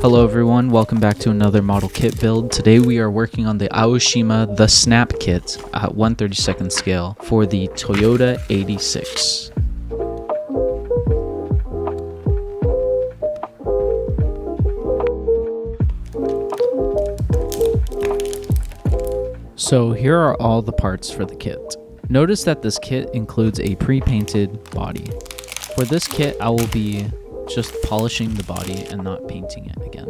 Hello everyone, welcome back to another model kit build. Today we are working on the Aoshima The Snap kit at 1/32 scale for the Toyota 86. So here are all the parts for the kit. Notice that this kit includes a pre-painted body. For this kit, I will be just polishing the body and not painting it again.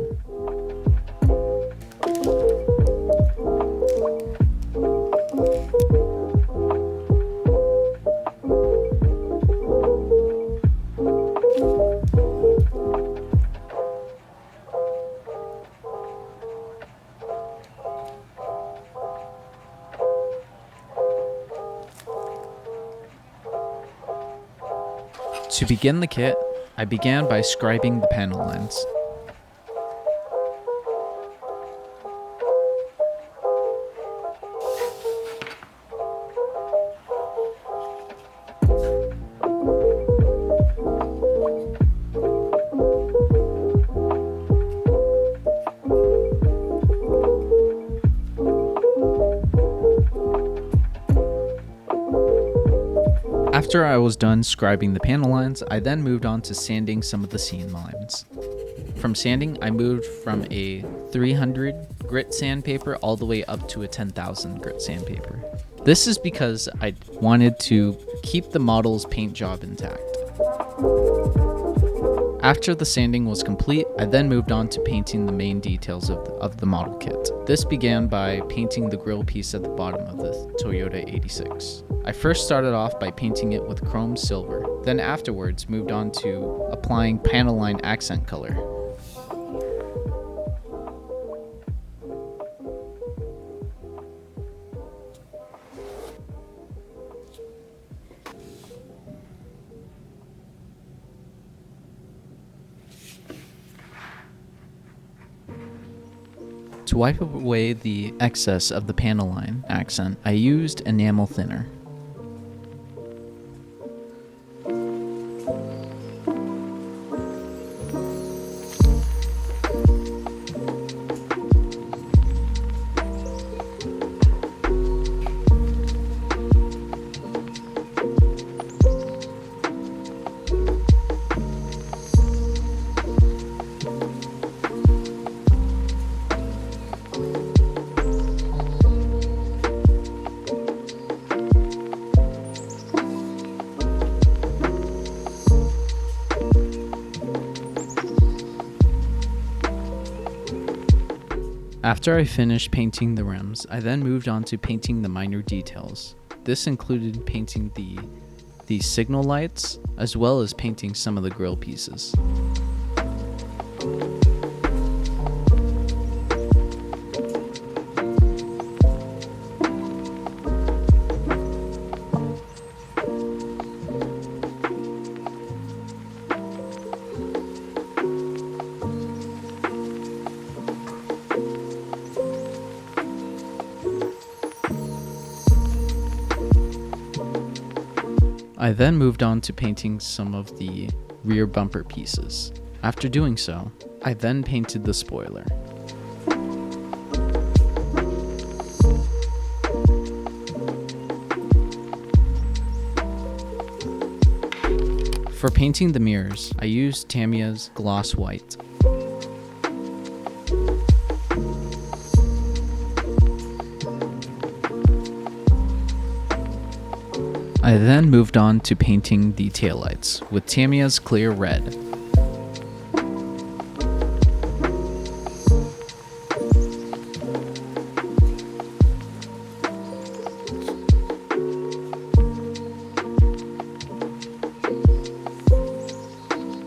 To begin the kit, I began by scribing the panel lines. After I was done scribing the panel lines, I then moved on to sanding some of the seam lines. From sanding, I moved from a 300 grit sandpaper all the way up to a 10,000 grit sandpaper. This is because I wanted to keep the model's paint job intact. After the sanding was complete, I then moved on to painting the main details of the model kit. This began by painting the grille piece at the bottom of the Toyota 86. I first started off by painting it with chrome silver, then afterwards moved on to applying panel line accent color. To wipe away the excess of the panel line accent, I used enamel thinner. After I finished painting the rims, I then moved on to painting the minor details. This included painting the signal lights, as well as painting some of the grille pieces. I then moved on to painting some of the rear bumper pieces. After doing so, I then painted the spoiler. For painting the mirrors, I used Tamiya's Gloss White. I then moved on to painting the taillights with Tamiya's Clear Red.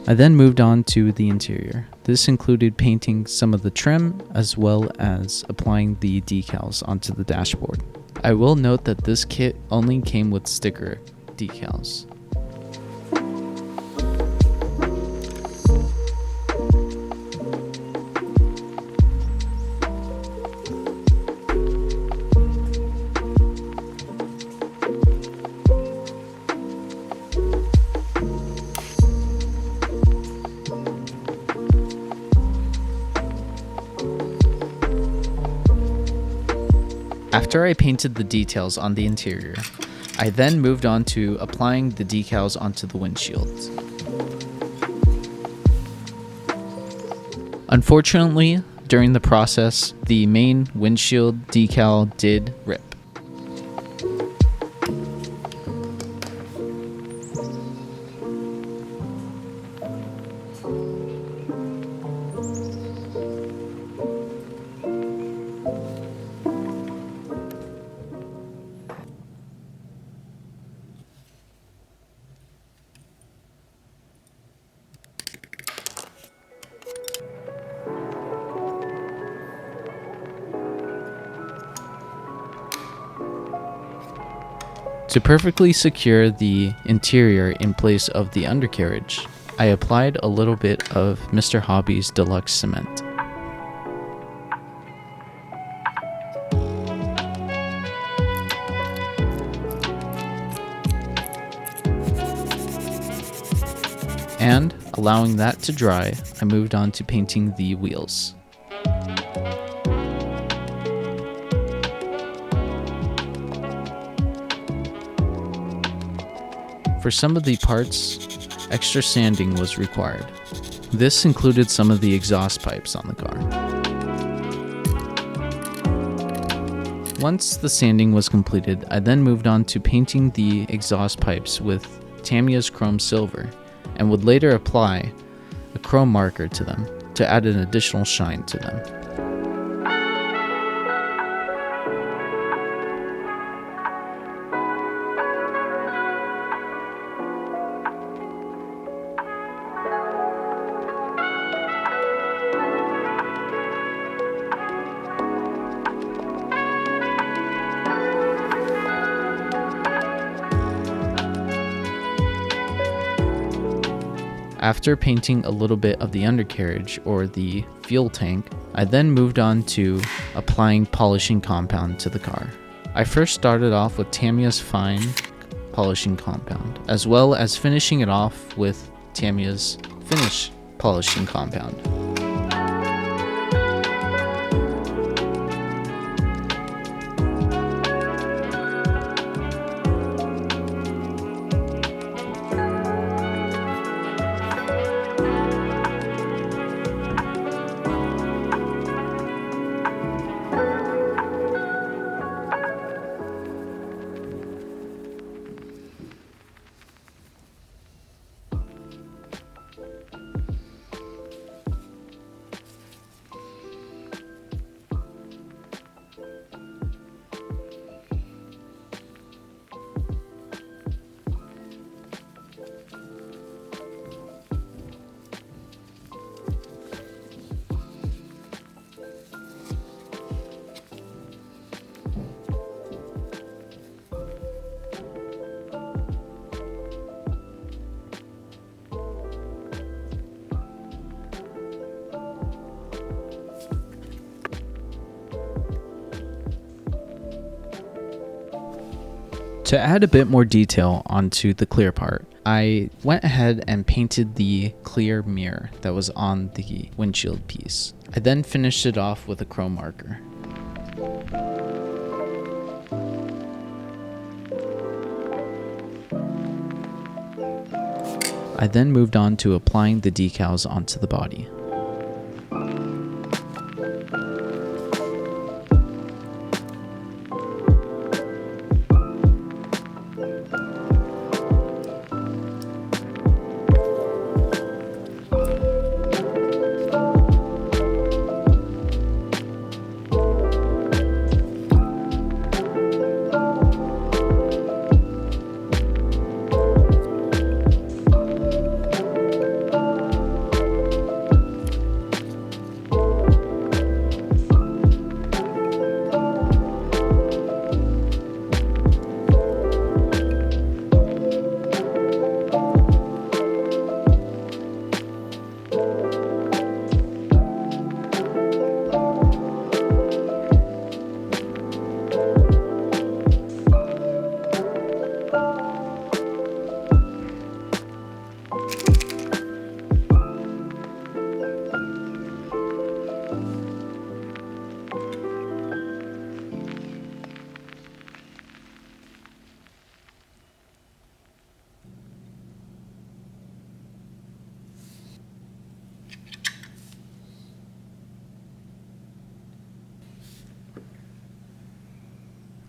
I then moved on to the interior. This included painting some of the trim as well as applying the decals onto the dashboard. I will note that this kit only came with sticker decals. After I painted the details on the interior, I then moved on to applying the decals onto the windshields. Unfortunately, during the process, the main windshield decal did rip. To perfectly secure the interior in place of the undercarriage, I applied a little bit of Mr. Hobby's Deluxe Cement. And, allowing that to dry, I moved on to painting the wheels. For some of the parts, extra sanding was required. This included some of the exhaust pipes on the car. Once the sanding was completed, I then moved on to painting the exhaust pipes with Tamiya's Chrome Silver, and would later apply a chrome marker to them to add an additional shine to them. After painting a little bit of the undercarriage or the fuel tank, I then moved on to applying polishing compound to the car. I first started off with Tamiya's Fine polishing compound, as well as finishing it off with Tamiya's Finish polishing compound. To add a bit more detail onto the clear part, I went ahead and painted the clear mirror that was on the windshield piece. I then finished it off with a chrome marker. I then moved on to applying the decals onto the body.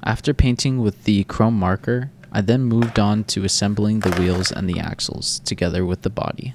After painting with the chrome marker, I then moved on to assembling the wheels and the axles together with the body.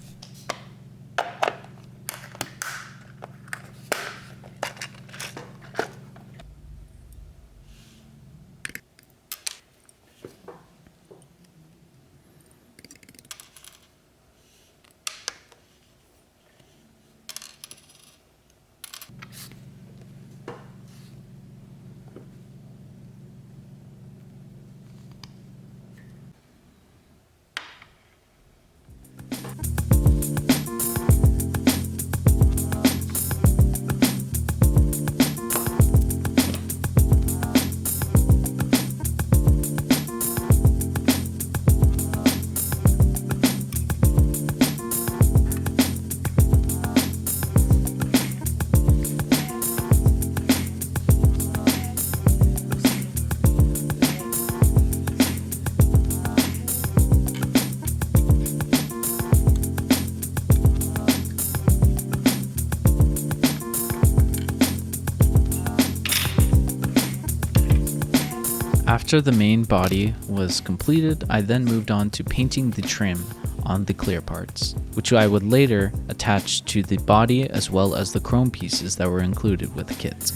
After the main body was completed, I then moved on to painting the trim on the clear parts, which I would later attach to the body as well as the chrome pieces that were included with the kit.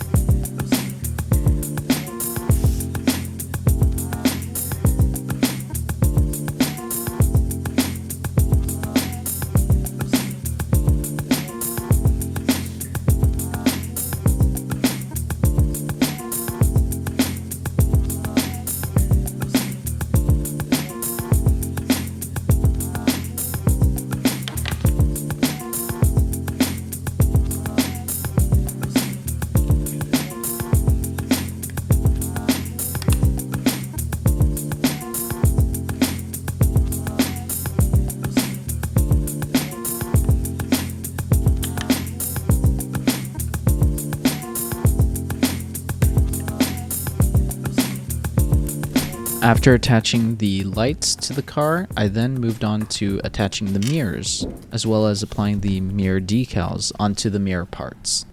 After attaching the lights to the car, I then moved on to attaching the mirrors, as well as applying the mirror decals onto the mirror parts.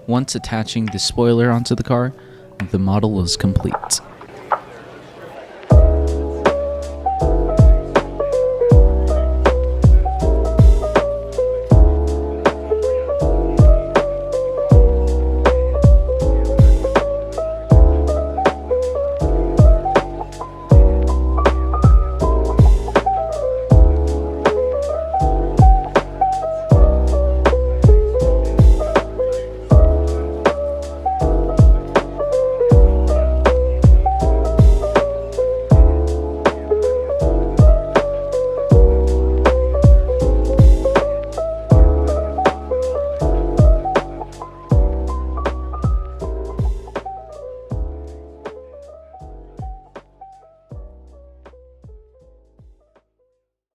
Once attaching the spoiler onto the car, the model was complete.